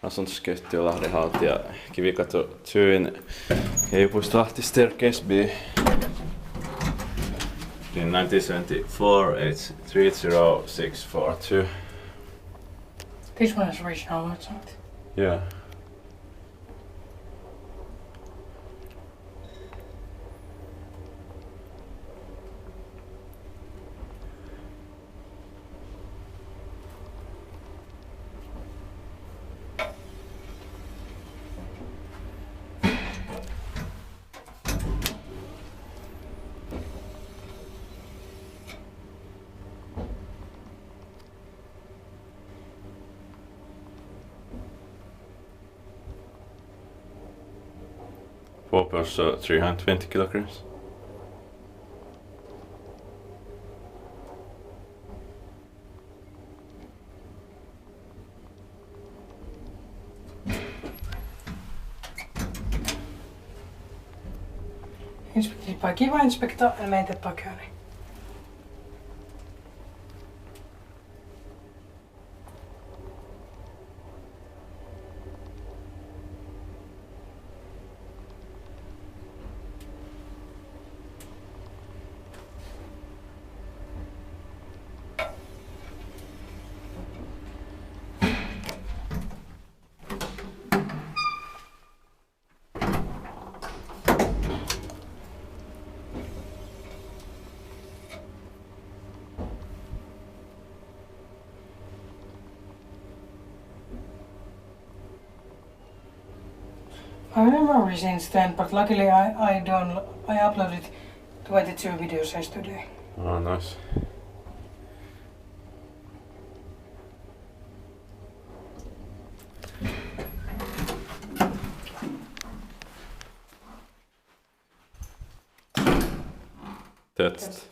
Asuntoskeittiö Lahden haltija Kivikatu 2 in Keijupuisto Lahti staircase B. In 1974, it's 30642. This one is original outside. Yeah. Four person, 320 kilograms. Inspected by Kiva Inspector and maintained by Kone. I remember since then, but luckily I uploaded 22 videos yesterday. Oh, nice. Test.